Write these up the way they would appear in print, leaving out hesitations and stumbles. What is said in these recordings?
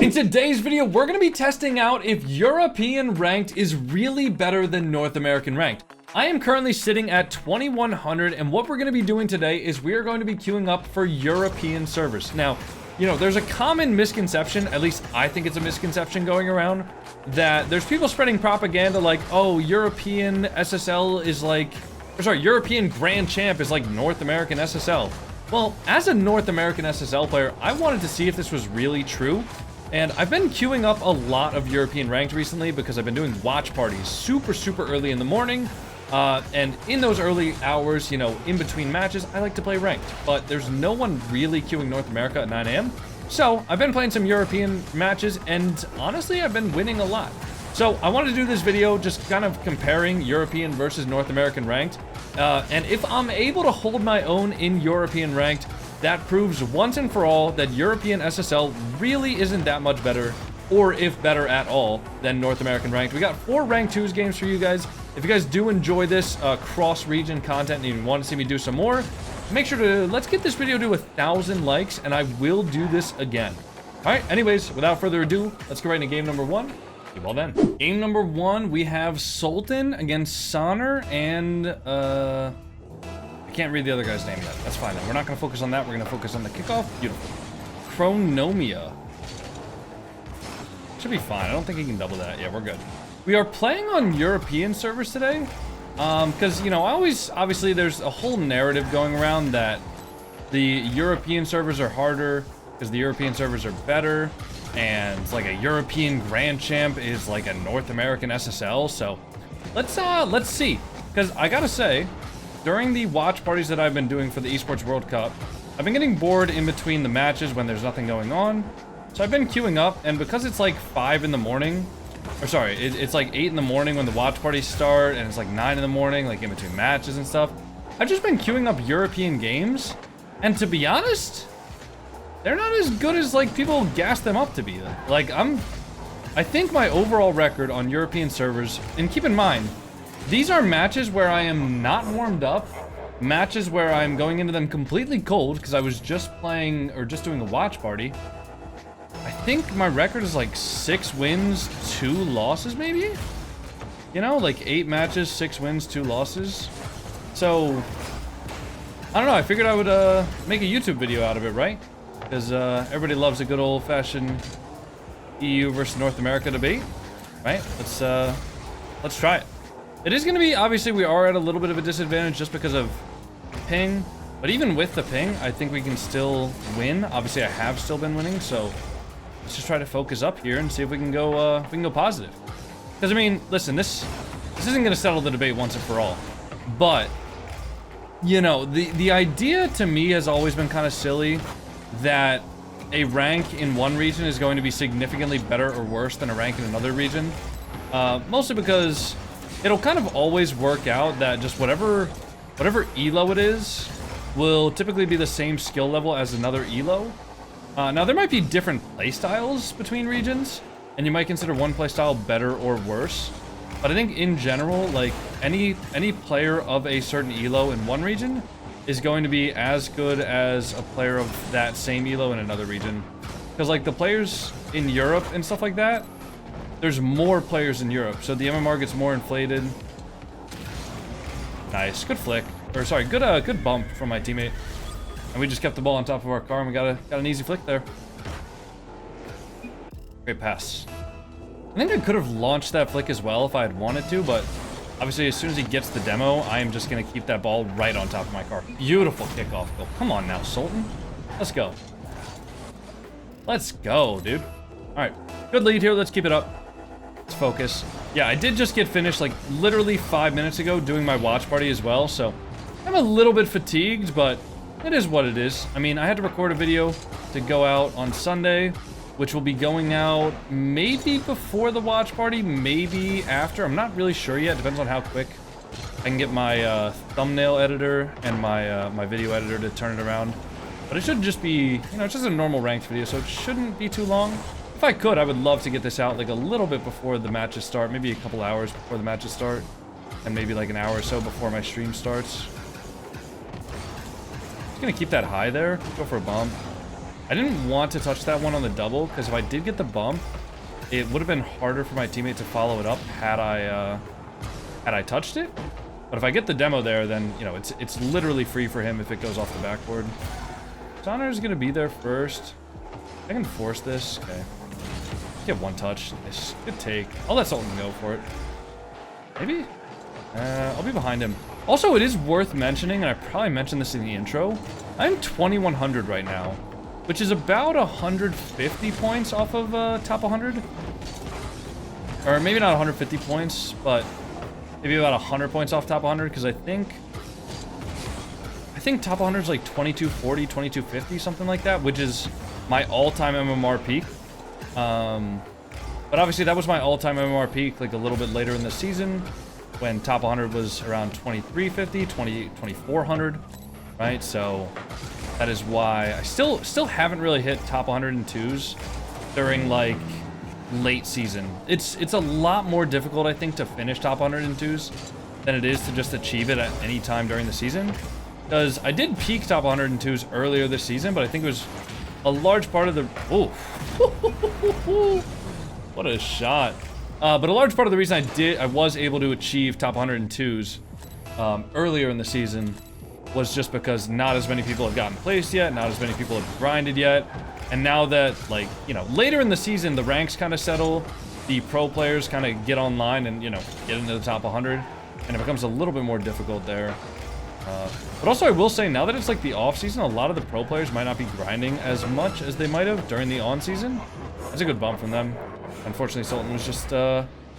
In today's video, we're going to be testing out if European ranked is really better than North American ranked. I am currently sitting at 2100, and what we're going to be doing today is we are going to be queuing up for European servers. Now, you know, there's a common misconception, at least I think it's a misconception going around, that there's people spreading propaganda like, oh, European SSL is like, or sorry, European Grand Champ is like North American SSL. Well, as a North American SSL player, I wanted to see if this was really true. And I've been queuing up a lot of European ranked recently because I've been doing watch parties super early in the morning. And in those early hours, you know, in between matches, I like to play ranked. But there's no one really queuing North America at 9 a.m. So I've been playing some European matches, and honestly, I've been winning a lot. So I wanted to do this video just kind of comparing European versus North American ranked. And if I'm able to hold my own in European ranked, that proves once and for all that European SSL really isn't that much better, or if better at all, than North American ranked. We got 4 ranked 2s games for you guys. If you guys do enjoy this cross-region content and you want to see me do some more, make sure to, let's get this video to 1,000 likes, and I will do this again. All right, anyways, without further ado, let's go right into game number 1. See you all then. Game number 1, we have Sultan against Sonner and, I can't read the other guy's name yet. That's fine then. We're not going to focus on that. We're going to focus on the kickoff. Beautiful. Chronomia. Should be fine. I don't think he can double that. Yeah, we're good. We are playing on European servers today. Because, you know, obviously there's a whole narrative going around that the European servers are harder because the European servers are better. And like a European Grand Champ is like a North American SSL. So let's see. Because I gotta say, during the watch parties that I've been doing for the Esports World Cup, I've been getting bored in between the matches when there's nothing going on. So I've been queuing up, and because it's like 5 in the morning, or sorry, it's like 8 in the morning when the watch parties start, and it's like 9 in the morning, like in between matches and stuff, I've just been queuing up European games, and to be honest, they're not as good as like people gas them up to be. Like I think my overall record on European servers, and keep in mind, these are matches where I am not warmed up, matches where I'm going into them completely cold because I was just playing or just doing a watch party. I think my record is like 6 wins, 2 losses maybe? You know, like 8 matches, 6 wins, 2 losses. So, I don't know, I figured I would make a YouTube video out of it, right? Because everybody loves a good old-fashioned EU versus North America debate, right? Let's try it. It is going to be, obviously, we are at a little bit of a disadvantage just because of ping. But even with the ping, I think we can still win. Obviously, I have still been winning, so let's just try to focus up here and see if we can go, positive. Because, I mean, listen, this isn't going to settle the debate once and for all. But, you know, the idea to me has always been kind of silly that a rank in one region is going to be significantly better or worse than a rank in another region. Mostly because it'll kind of always work out that just whatever elo it is will typically be the same skill level as another elo. Now there might be different playstyles between regions, and you might consider one playstyle better or worse. But I think in general, like any player of a certain elo in one region is going to be as good as a player of that same elo in another region. Because like the players in Europe and stuff like that, there's more players in Europe, so the MMR gets more inflated. Nice, good flick. Or sorry, good bump from my teammate. And we just kept the ball on top of our car, and we got an easy flick there. Great pass. I think I could have launched that flick as well if I had wanted to, but obviously as soon as he gets the demo, I am just gonna keep that ball right on top of my car. Beautiful kickoff goal. Come on now, Sultan. Let's go. Let's go, dude. All right, good lead here. Let's keep it up. Let's focus. Yeah, I did just get finished like literally 5 minutes ago doing my watch party as well, so I'm a little bit fatigued, but it is what it is. I mean, I had to record a video to go out on Sunday, which will be going out maybe before the watch party, maybe after. I'm not really sure yet. Depends on how quick I can get my thumbnail editor and my video editor to turn it around. But it should just be, you know, it's just a normal ranked video, so it shouldn't be too long. If I could, I would love to get this out like a little bit before the matches start, maybe a couple hours before the matches start, and maybe like an hour or so before my stream starts. Just gonna keep that high there. Go for a bomb. I didn't want to touch that one on the double, because if I did get the bump, it would have been harder for my teammate to follow it up had I touched it. But if I get the demo there, then, you know, it's literally free for him if it goes off the backboard. Sonar's gonna be there first. I can force this. Okay. Get one touch. Nice. Good take. I'll let Sultan go for it. Maybe? I'll be behind him. Also, it is worth mentioning, and I probably mentioned this in the intro, I'm 2100 right now, which is about 150 points off of top 100. Or maybe not 150 points, but maybe about 100 points off top 100, because I think top 100 is like 2240, 2250, something like that, which is my all-time MMR peak. But obviously that was my all-time MMR peak like a little bit later in the season when top 100 was around 2350, 2400, right? So that is why I still haven't really hit top 102s during like late season. It's a lot more difficult, I think, to finish top 102s than it is to just achieve it at any time during the season. Because I did peak top 102s earlier this season, but I think it was a large part of the... Oh, what a shot. But a large part of the reason I was able to achieve top 102s earlier in the season was just because not as many people have gotten placed yet, not as many people have grinded yet. And now that, like, you know, later in the season, the ranks kind of settle, the pro players kind of get online and, you know, get into the top 100, and it becomes a little bit more difficult there. But also I will say, now that it's like the off season, a lot of the pro players might not be grinding as much as they might have during the on season. That's a good bump from them. Unfortunately, Sultan was just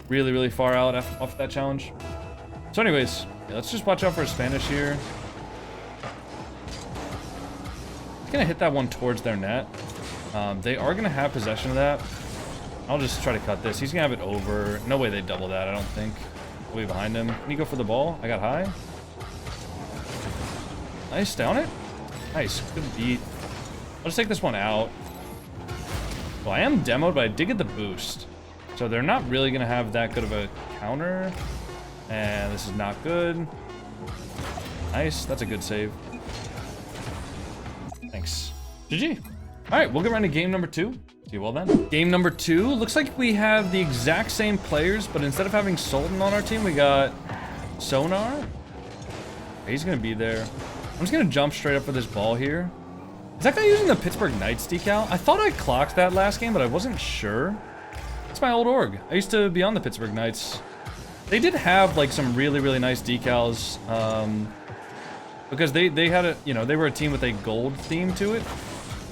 really, really far out off that challenge. So anyways, yeah, let's just watch out for Spanish here. He's gonna hit that one towards their net. They are gonna have possession of that. I'll just try to cut this. He's gonna have it over. No way they double that, I don't think. I'll be behind him. Can you go for the ball? I got high. Nice, down it. Nice, good beat. I'll just take this one out. Well, I am demoed, but I did get the boost. So they're not really gonna have that good of a counter. And this is not good. Nice, that's a good save. Thanks. GG. All right, we'll get right into game number 2. See you well then. Game number 2. Looks like we have the exact same players, but instead of having Sultan on our team, we got Sonar. He's gonna be there. I'm just gonna jump straight up for this ball here. Is that guy using the Pittsburgh Knights decal? I thought I clocked that last game, but I wasn't sure. It's my old org. I used to be on the Pittsburgh Knights. They did have like some really, really nice decals, because they had a, you know, they were a team with a gold theme to it.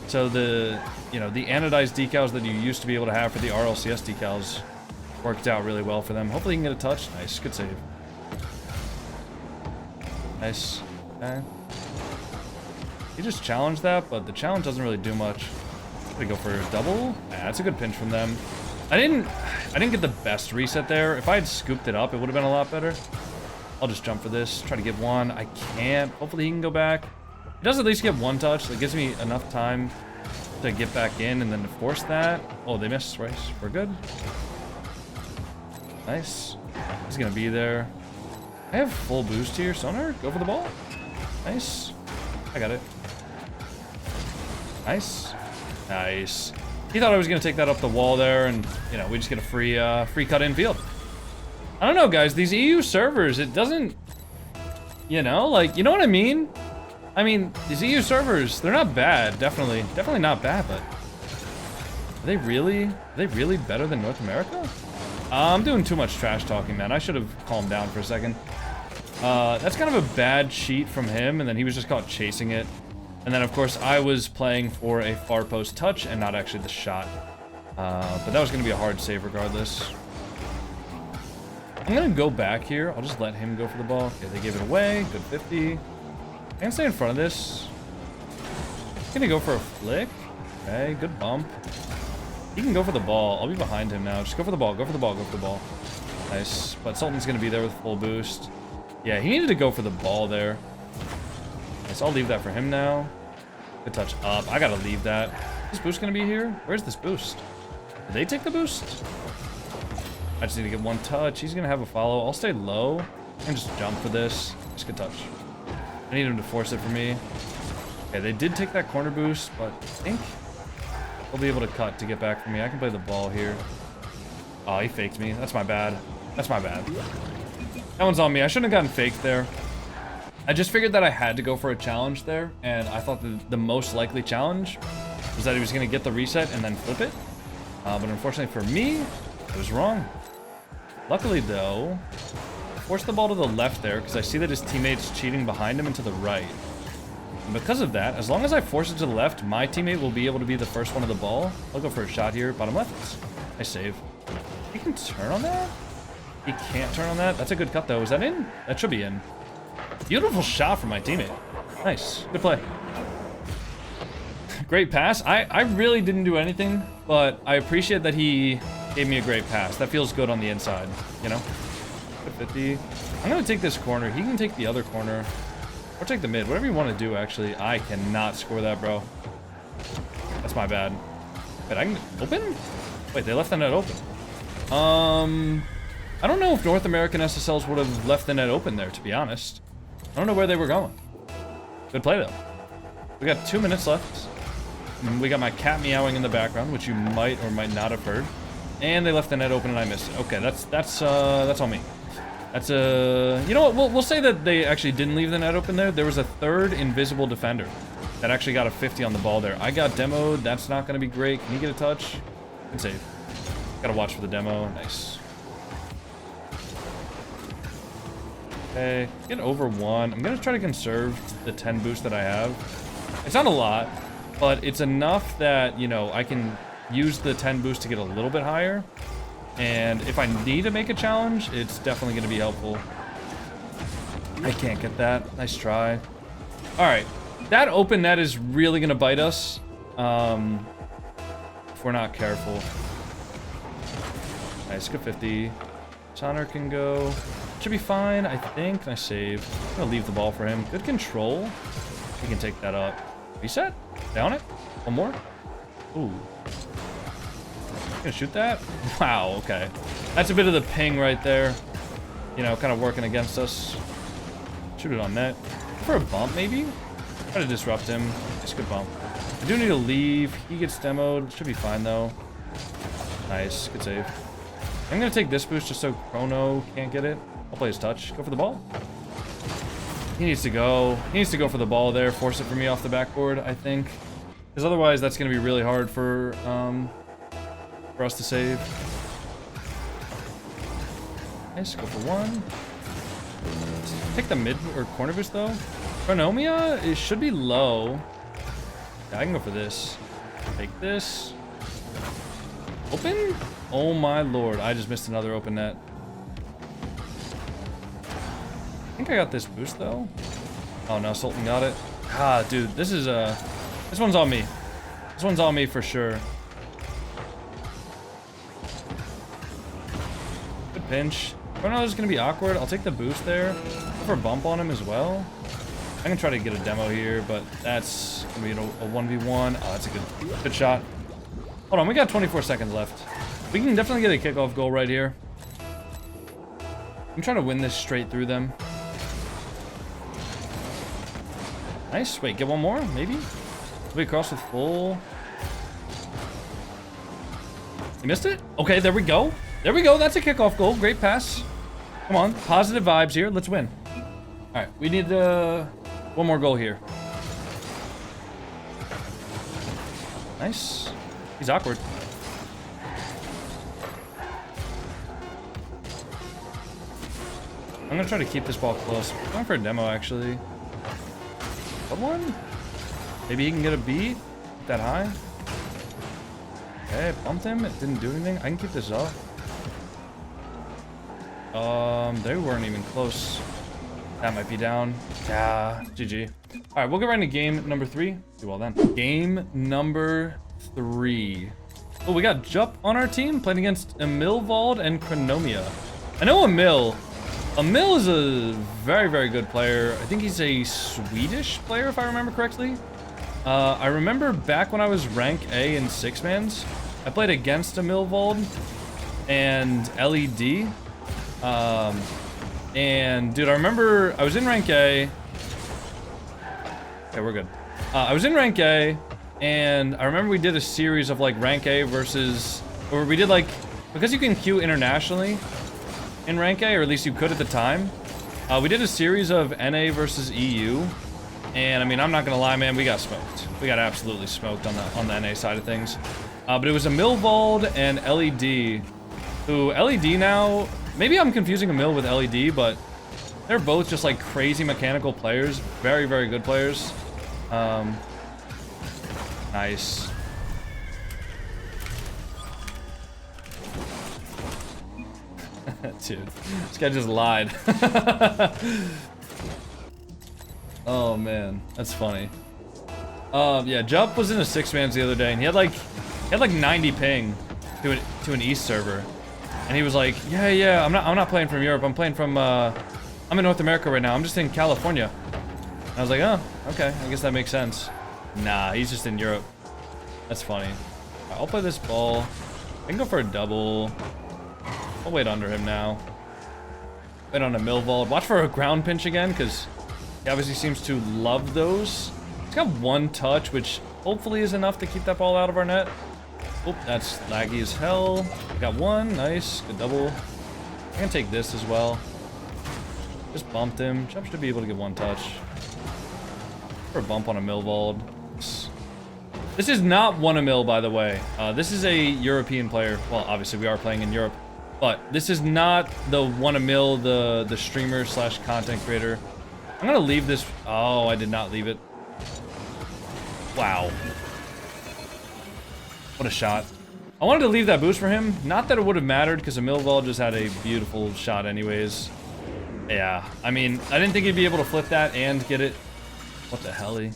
So the, you know, the anodized decals that you used to be able to have for the RLCS decals worked out really well for them. Hopefully you can get a touch. Nice, good save. Nice. Okay. He just challenged that, but the challenge doesn't really do much. They go for a double. Yeah, that's a good pinch from them. I didn't get the best reset there. If I had scooped it up, it would have been a lot better. I'll just jump for this. Try to get one. I can't. Hopefully he can go back. He does at least get one touch. That gives me enough time to get back in and then to force that. Oh, they missed, right? We're good. Nice. He's gonna be there. I have full boost here. Sonar, go for the ball. Nice. I got it. Nice. Nice. He thought I was gonna take that up the wall there, and you know, we just get a free cut in field. I don't know, guys. These EU servers, it doesn't, you know, like, you know what I mean? I mean, these EU servers, they're not bad. Definitely not bad, but are they really better than North America? I'm doing too much trash talking, man. I should have calmed down for a second. That's kind of a bad cheat from him, and then he was just caught chasing it. And then, of course, I was playing for a far post touch and not actually the shot. But that was going to be a hard save regardless. I'm going to go back here. I'll just let him go for the ball. Okay, they gave it away. Good 50. I can stay in front of this. He's going to go for a flick. Okay, good bump. He can go for the ball. I'll be behind him now. Just go for the ball. Go for the ball. Go for the ball. Nice. But Sultan's going to be there with full boost. Yeah, he needed to go for the ball there. So I'll leave that for him now. Good touch up. I gotta leave that. Is this boost gonna be here? Where's this boost? Did they take the boost? I just need to get one touch. He's gonna have a follow. I'll stay low and just jump for this. Just good touch. I need him to force it for me. Okay, they did take that corner boost, but I think He'll be able to cut to get back from me. I can play the ball here. Oh, he faked me. That's my bad. That's my bad. That one's on me. I shouldn't have gotten faked there. I just figured that I had to go for a challenge there, and I thought the most likely challenge was that he was going to get the reset and then flip it. But unfortunately for me, it was wrong. Luckily, though, I forced the ball to the left there because I see that his teammate's cheating behind him and to the right. And because of that, as long as I force it to the left, my teammate will be able to be the first one of the ball. I'll go for a shot here, bottom left. Nice save. He can turn on that? He can't turn on that? That's a good cut, though. Is that in? That should be in. Beautiful shot from my teammate. Nice. Good play. Great pass. I really didn't do anything, but I appreciate that he gave me a great pass. That feels good on the inside, you know? 50. I'm going to take this corner. He can take the other corner. Or take the mid. Whatever you want to do, actually. I cannot score that, bro. That's my bad. Wait, I can open? Wait, they left the net open. I don't know if North American SSLs would have left the net open there, to be honest. I don't know where they were going. Good play, though. We got 2 minutes left. We got my cat meowing in the background, which you might or might not have heard. And they left the net open and I missed it. Okay, that's on me. That's you know what? We'll say that they actually didn't leave the net open there. There was a third invisible defender that actually got a 50 on the ball there. I got demoed. That's not going to be great. Can you get a touch? Good save. Gotta watch for the demo. Nice. Okay, get over 1. I'm gonna try to conserve the 10 boost that I have. It's not a lot, but it's enough that, you know, I can use the 10 boost to get a little bit higher. And if I need to make a challenge, it's definitely gonna be helpful. I can't get that. Nice try. All right, that open net is really gonna bite us if we're not careful. Nice, good 50. Connor can go. Should be fine, I think. Nice save. I'm gonna leave the ball for him. Good control. He can take that up. Reset. Down it. One more. Ooh. Gonna shoot that? Wow, okay. That's a bit of the ping right there. You know, kind of working against us. Shoot it on net. For a bump, maybe? Try to disrupt him. Just good bump. I do need to leave. He gets demoed. Should be fine, though. Nice. Good save. I'm gonna take this boost just so Chrono can't get it. I'll play his touch. Go for the ball. He needs to go. He needs to go for the ball there. Force it for me off the backboard, I think. Because otherwise, that's gonna be really hard for us to save. Nice. Go for 1. Take the mid or corner boost though. Chronomia, it should be low. Yeah, I can go for this. Take this. Open? Oh my lord, I just missed another open net. I think I got this boost though. Oh no, Sultan got it. Ah, dude, this one's on me. This one's on me for sure. Good pinch. Oh no, this is gonna be awkward. I'll take the boost there. Go for a bump on him as well. I can try to get a demo here, but that's gonna be a 1v1. Oh, that's a good shot. Hold on, we got 24 seconds left. We can definitely get a kickoff goal right here. I'm trying to win this straight through them. Nice. Wait, get one more, maybe? We cross with full. You missed it? Okay, there we go. There we go. That's a kickoff goal. Great pass. Come on, positive vibes here. Let's win. All right, we need one more goal here. Nice. He's awkward. I'm gonna try to keep this ball close. I'm going for a demo, actually. What one? Maybe he can get a beat that high. Okay, bumped him. It didn't do anything. I can keep this up. They weren't even close. That might be down. Yeah, GG. All right, we'll get right into game number 3. Do well then. Game number 3. Oh, we got Jup on our team playing against Emilvald and Chronomia. I know Emil is a very, very good player. I think he's a Swedish player, if I remember correctly. I remember back when I was rank A in 6-mans, I played against Emilvald and LED. And dude, I remember I was in rank A. Okay, we're good. I was in rank A, And I remember we did a series of like rank A versus, or we did like, because you can queue internationally in rank A, or at least you could at the time. We did a series of NA versus EU. And I mean, I'm not gonna lie, man, we got smoked. We got absolutely smoked on the NA side of things. But it was a Milvold and LED, who LED now, maybe I'm confusing a Mill with LED, but they're both just like crazy mechanical players. Very, very good players. Nice. Dude, this guy just lied. Oh man, that's funny. Yeah, Jup was in a 6-mans the other day, and he had like 90 ping to an East server, and he was like, yeah, I'm not playing from Europe. I'm playing from I'm in North America right now. I'm just in California. And I was like, oh, okay, I guess that makes sense. Nah, he's just in Europe. That's funny. I'll play this ball. I can go for a double. I'll wait under him now. Wait on a Milvold. Watch for a ground pinch again, because he obviously seems to love those. He's got one touch, which hopefully is enough to keep that ball out of our net. Oh, that's laggy as hell. Got one. Nice. Good double. I can take this as well. Just bumped him. Jump should be able to get one touch. For a bump on a Milvold. This is not one-a-mil, by the way. This is a European player. Well, obviously we are playing in Europe. But this is not the one-a-mil, the streamer slash content creator. I'm gonna leave this. Oh, I did not leave it. Wow. What a shot. I wanted to leave that boost for him. Not that it would have mattered, because a Milvold just had a beautiful shot anyways. Yeah, I mean, I didn't think he'd be able to flip that and get it. What the hell-y?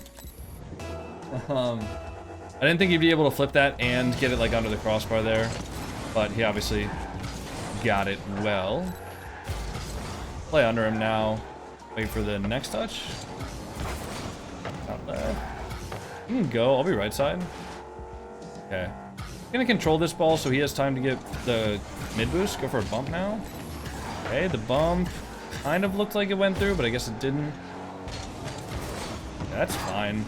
I didn't think he'd be able to flip that and get it like under the crossbar there. But he obviously got it well. Play under him now. Wait for the next touch. Not bad. You can go. I'll be right side. Okay. I'm gonna control this ball so he has time to get the mid boost. Go for a bump now. Okay, the bump kind of looked like it went through, but I guess it didn't. Yeah, that's fine.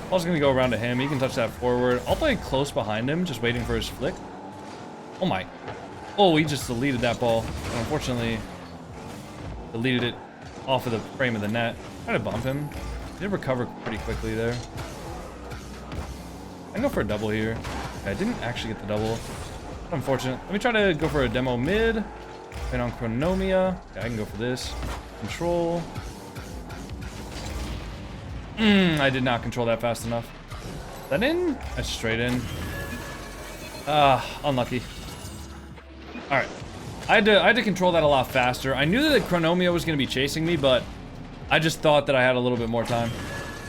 Ball's gonna go around to him. He can touch that forward. I'll play close behind him, just waiting for his flick. Oh my. Oh, he just deleted that ball. Unfortunately, deleted it off of the frame of the net. Try to bump him. He did recover pretty quickly there. I can go for a double here. Okay, I didn't actually get the double. Unfortunate. Let me try to go for a demo mid. Right on Chronomia. Okay, I can go for this. Control. I did not control that fast enough. Is that in? That's straight in. Unlucky. Alright. I had to control that a lot faster. I knew that Chronomia was going to be chasing me, but I just thought that I had a little bit more time.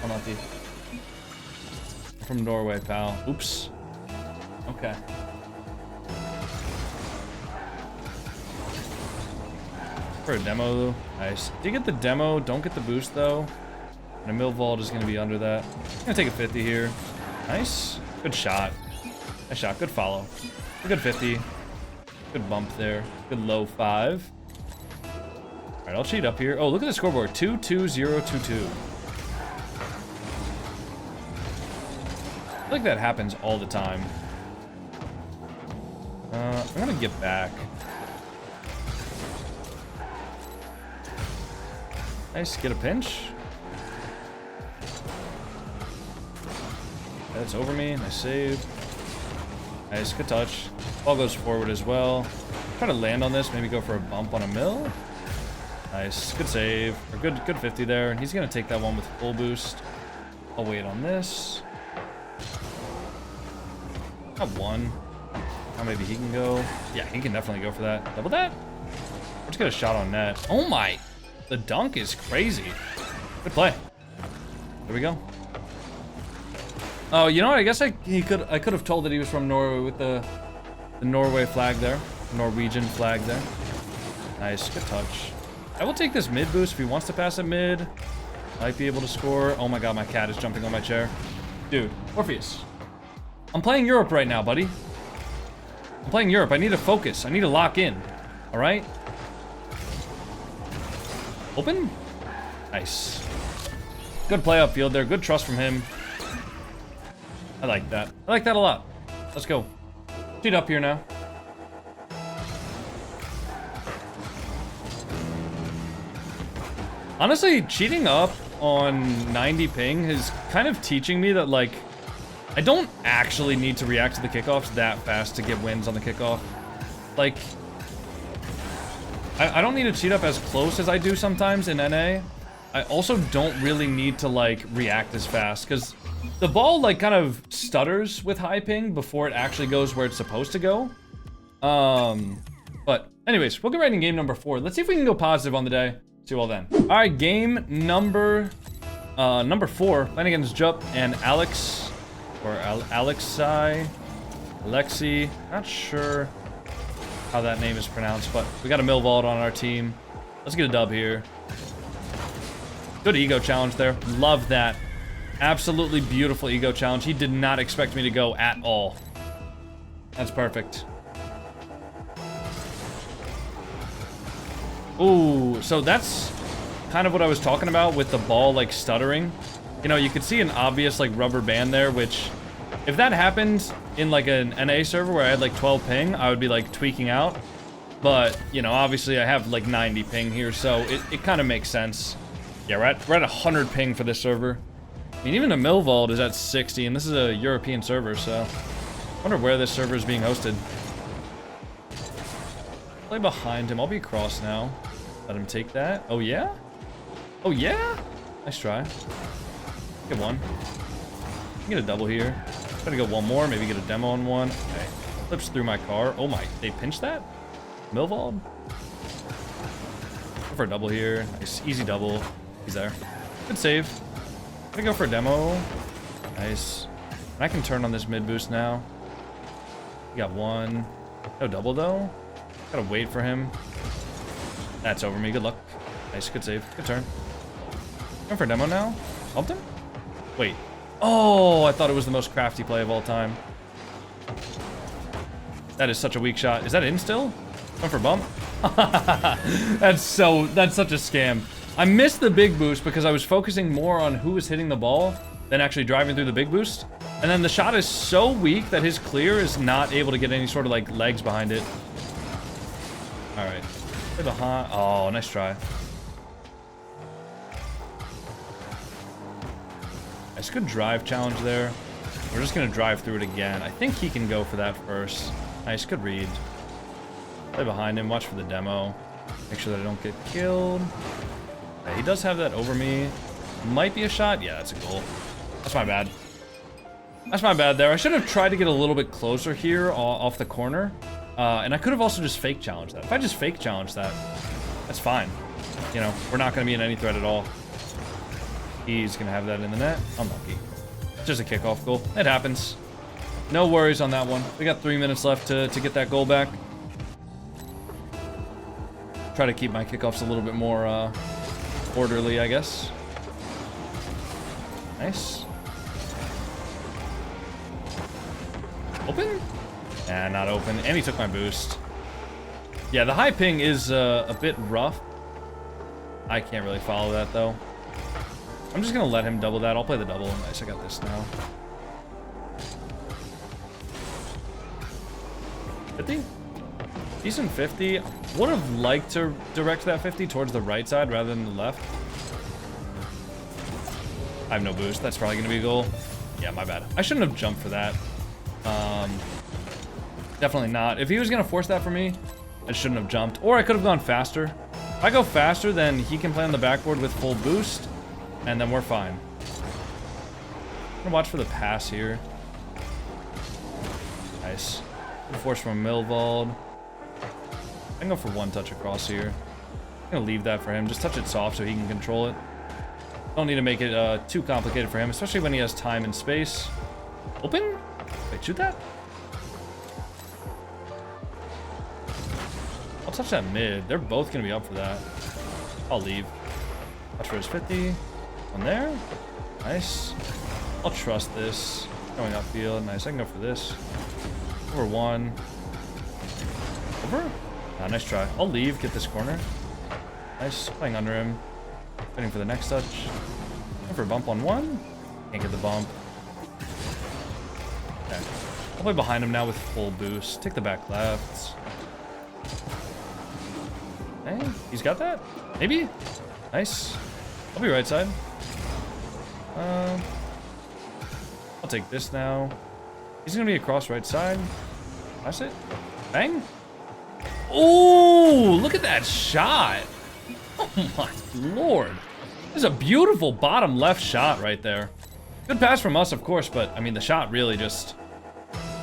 Unlucky. From Norway, pal. Oops. Okay. For a demo, though. Nice. Did you get the demo? Don't get the boost, though. And a Milvold is going to be under that. I'm going to take a 50 here. Nice. Good shot. Nice shot. Good follow. A good 50. Good bump there. Good low 5. All right, I'll cheat up here. Oh, look at the scoreboard. 2-2-0-2-2. I feel like that happens all the time. I'm going to get back. Nice. Get a pinch. That's over me. Nice save. Nice. Good touch. Ball goes forward as well. Try to land on this. Maybe go for a bump on a mill. Nice. Good save. Or good 50 there. He's going to take that one with full boost. I'll wait on this. Got one. Now maybe he can go. Yeah, he can definitely go for that. Double that. Let's get a shot on net. Oh my. The dunk is crazy. Good play. There we go. Oh, you know what? I guess I could have told that he was from Norway with the Norway flag there. Norwegian flag there. Nice. Good touch. I will take this mid boost if he wants to pass it mid. Might be able to score. Oh my god, my cat is jumping on my chair. Dude, Orpheus. I'm playing Europe right now, buddy. I'm playing Europe. I need to focus. I need to lock in. All right? Open? Nice. Good play upfield there. Good trust from him. I like that. I like that a lot. Let's go. Cheat up here now. Honestly, cheating up on 90 ping is kind of teaching me that, like, I don't actually need to react to the kickoffs that fast to get wins on the kickoff. Like, I don't need to cheat up as close as I do sometimes in NA. I also don't really need to, like, react as fast, because the ball, like, kind of stutters with high ping before it actually goes where it's supposed to go. But anyways, we'll get right in game number 4. Let's see if we can go positive on the day. See you all then. All right, game number 4. Playing against Jup and Alex, or Alexi, not sure how that name is pronounced, but we got a Milvault on our team. Let's get a dub here. Good ego challenge there. Love that. Absolutely beautiful ego challenge. He did not expect me to go at all. That's perfect. Ooh, so that's kind of what I was talking about with the ball, like, stuttering. You know, you could see an obvious, like, rubber band there, which, if that happened in, like, an NA server where I had, like, 12 ping, I would be, like, tweaking out. But, you know, obviously I have, like, 90 ping here, so it kind of makes sense. Yeah, we're at 100 ping for this server. I mean, even the Milvault is at 60, and this is a European server, so I wonder where this server is being hosted. Play behind him. I'll be across now. Let him take that. Oh, yeah? Oh, yeah? Nice try. Get one. Get a double here. Gotta go one more. Maybe get a demo on one. Okay. Flips through my car. Oh, my. They pinched that? Milvault? Go for a double here. Nice. Easy double. He's there. Good save. Gonna go for a demo. Nice. And I can turn on this mid boost now. We got one. No double, though. Gotta wait for him. That's over me. Good luck. Nice. Good save. Good turn. Going for a demo now. Bumped him? Wait. Oh, I thought it was the most crafty play of all time. That is such a weak shot. Is that in still? Going for bump? That's such a scam. I missed the big boost because I was focusing more on who was hitting the ball than actually driving through the big boost. And then the shot is so weak that his clear is not able to get any sort of, like, legs behind it. All right. Play behind. Oh, nice try. Nice, good drive challenge there. We're just gonna drive through it again. I think he can go for that first. Nice, good read. Play behind him. Watch for the demo. Make sure that I don't get killed. Yeah, he does have that over me. Might be a shot. Yeah, that's a goal. That's my bad. That's my bad there. I should have tried to get a little bit closer here off the corner. And I could have also just fake challenged that. If I just fake challenged that, that's fine. You know, we're not going to be in any threat at all. He's going to have that in the net. Unlucky. Just a kickoff goal. It happens. No worries on that one. We got 3 minutes left to get that goal back. Try to keep my kickoffs a little bit more orderly, I guess. Nice. Open? Nah, not open. And he took my boost. Yeah, the high ping is a bit rough. I can't really follow that, though. I'm just going to let him double that. I'll play the double. Nice, I got this now. 50? Decent 50. Would have liked to direct that 50 towards the right side rather than the left. I have no boost. That's probably going to be a goal. Yeah, my bad. I shouldn't have jumped for that. Definitely not. If he was going to force that for me, I shouldn't have jumped. Or I could have gone faster. If I go faster, then he can play on the backboard with full boost, and then we're fine. I'm going to watch for the pass here. Nice. Good force from Milvault. I can go for one touch across here. I'm going to leave that for him. Just touch it soft so he can control it. Don't need to make it too complicated for him, especially when he has time and space. Open? Wait, shoot that? I'll touch that mid. They're both going to be up for that. I'll leave. Watch for his 50. One there. Nice. I'll trust this. Going upfield. Nice. I can go for this. Over one. Over? Ah, nice try. I'll leave. Get this corner. Nice. Playing under him. Waiting for the next touch. Going for a bump on one. Can't get the bump. I'll play behind him now with full boost. Take the back left. Hey, he's got that? Maybe? Nice. I'll be right side. I'll take this now. He's gonna be across right side. That's it. Bang. Oh, look at that shot. Oh my lord. This is a beautiful bottom left shot right there. Good pass from us, of course, but I mean, the shot really just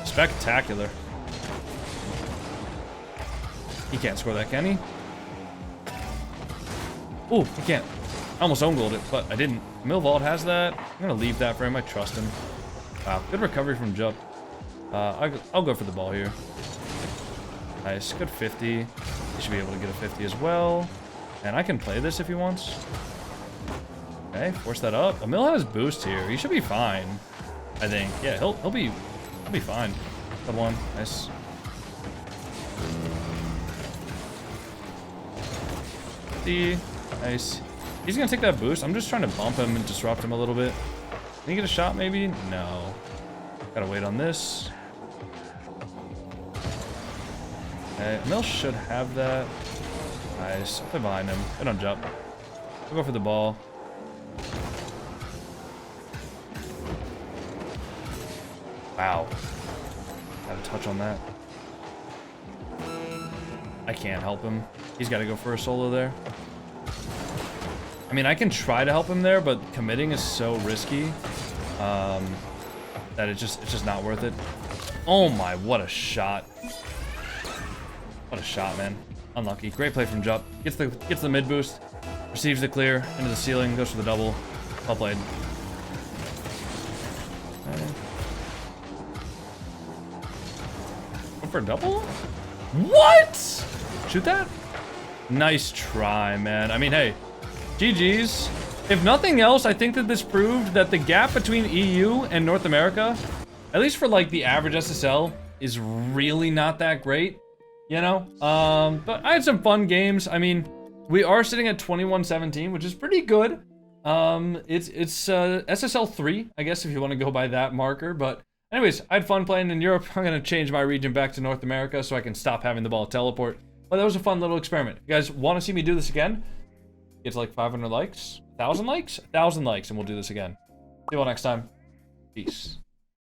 spectacular. He can't score that, can he? Oh, he can't. I almost own goaled it, but I didn't. Milvault has that. I'm gonna leave that for him. I trust him. Wow, good recovery from Jup. I'll go for the ball here. Nice, good 50. He should be able to get a 50 as well. And I can play this if he wants. Okay, force that up. Emil has boost here. He should be fine, I think. Yeah, he'll be fine. Good one. Nice. Nice. He's gonna take that boost. I'm just trying to bump him and disrupt him a little bit. Can he get a shot maybe? No. Gotta wait on this. Okay, Emil should have that. Nice. I'll play behind him. I don't jump. I'll go for the ball. Wow. Got a touch on that. I can't help him. He's got to go for a solo there. I mean, I can try to help him there, but committing is so risky that it's just not worth it. Oh my, what a shot. What a shot, man. Unlucky. Great play from Jup. Gets the mid boost. Receives the clear. Into the ceiling. Goes for the double. Well played. Go for a double? What? Shoot that? Nice try, man. I mean, hey. GG's. If nothing else, I think that this proved that the gap between EU and North America, at least for like the average SSL, is really not that great. You know? But I had some fun games. I mean, we are sitting at 21-17, which is pretty good. It's SSL 3, I guess, if you want to go by that marker. But anyways, I had fun playing in Europe. I'm going to change my region back to North America so I can stop having the ball teleport. But that was a fun little experiment. You guys want to see me do this again? Get to like 500 likes? 1,000 likes? 1,000 likes, and we'll do this again. See you all next time. Peace.